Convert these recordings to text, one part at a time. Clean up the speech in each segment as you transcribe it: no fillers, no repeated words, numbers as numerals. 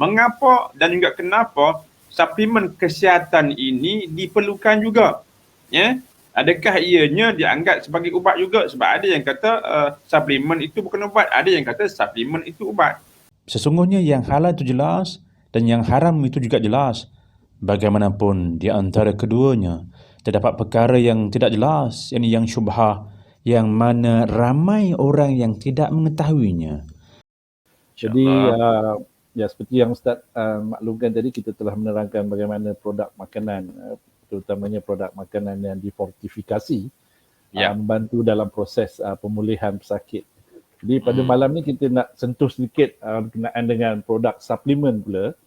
mengapa dan juga kenapa suplemen kesihatan ini diperlukan juga. Ya, adakah ianya dianggap sebagai ubat juga? Sebab ada yang kata suplemen itu bukan ubat, ada yang kata suplemen itu ubat. Sesungguhnya yang halal itu jelas dan yang haram itu juga jelas. Bagaimanapun di antara keduanya terdapat perkara yang tidak jelas, yang syubhah, yang mana ramai orang yang tidak mengetahuinya. Jadi ya seperti yang Ustaz maklumkan tadi, kita telah menerangkan bagaimana produk makanan, terutamanya produk makanan yang difortifikasi, membantu dalam proses pemulihan pesakit. Jadi pada malam ni kita nak sentuh sedikit berkenaan dengan produk suplemen pula.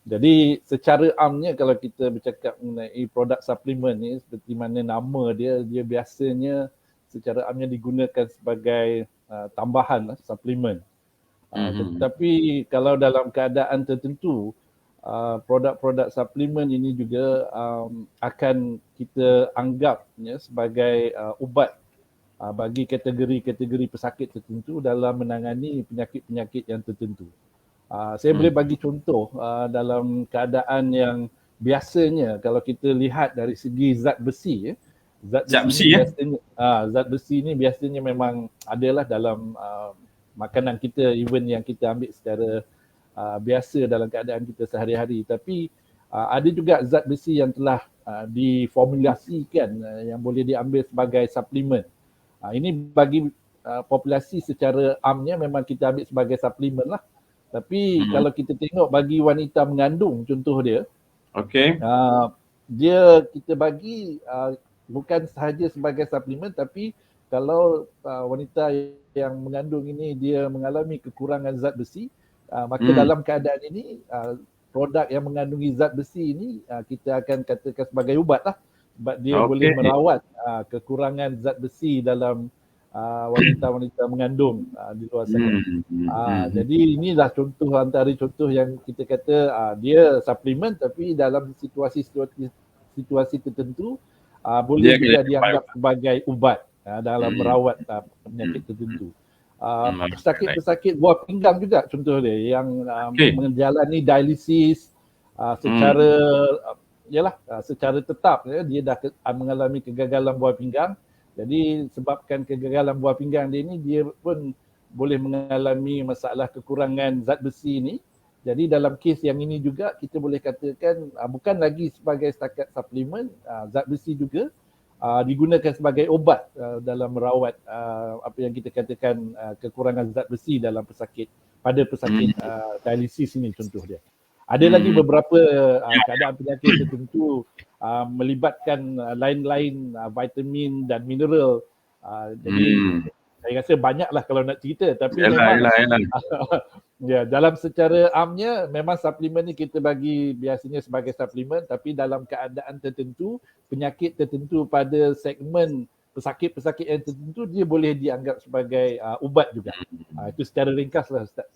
Jadi secara amnya kalau kita bercakap mengenai produk suplemen ni, seperti mana nama dia biasanya secara amnya digunakan sebagai tambahan suplemen. Tetapi kalau dalam keadaan tertentu, produk-produk suplemen ini juga akan kita anggap sebagai ubat bagi kategori-kategori pesakit tertentu dalam menangani penyakit-penyakit yang tertentu. Saya boleh bagi contoh dalam keadaan yang biasanya kalau kita lihat dari segi zat besi, zat besi ni biasanya memang adalah dalam makanan kita, even yang kita ambil secara biasa dalam keadaan kita sehari-hari. Tapi ada juga zat besi yang telah diformulasikan yang boleh diambil sebagai suplemen. Ini bagi populasi secara amnya memang kita ambil sebagai suplemen lah. Tapi kalau kita tengok bagi wanita mengandung, contoh dia, dia kita bagi bukan sahaja sebagai suplemen, tapi kalau wanita yang mengandung ini dia mengalami kekurangan zat besi, maka dalam keadaan ini produk yang mengandungi zat besi ini kita akan katakan sebagai ubat lah, sebab dia boleh merawat kekurangan zat besi dalam wanita-wanita mengandung di luar sana. Jadi inilah contoh antara contoh yang kita kata dia suplemen, tapi dalam situasi tertentu boleh juga dianggap sebagai ubat dalam merawat penyakit tertentu. Pesakit-pesakit buah pinggang juga contoh dia yang menjalani dialisis secara tetap, dia dah mengalami kegagalan buah pinggang. Jadi sebabkan kegagalan buah pinggang dia ni, dia pun boleh mengalami masalah kekurangan zat besi ni. Jadi dalam kes yang ini juga kita boleh katakan bukan lagi sebagai setakat suplemen, zat besi juga digunakan sebagai obat dalam merawat apa yang kita katakan kekurangan zat besi dalam pesakit, pada pesakit dialisis ini contoh dia. Ada lagi beberapa keadaan penyakit tertentu melibatkan lain-lain vitamin dan mineral. Jadi saya rasa banyaklah kalau nak cerita, tapi ya, dalam secara amnya memang suplemen ni kita bagi biasanya sebagai suplemen, tapi dalam keadaan tertentu, penyakit tertentu pada segmen pesakit-pesakit yang tertentu, dia boleh dianggap sebagai ubat juga. Itu secara ringkas lah Ustaz.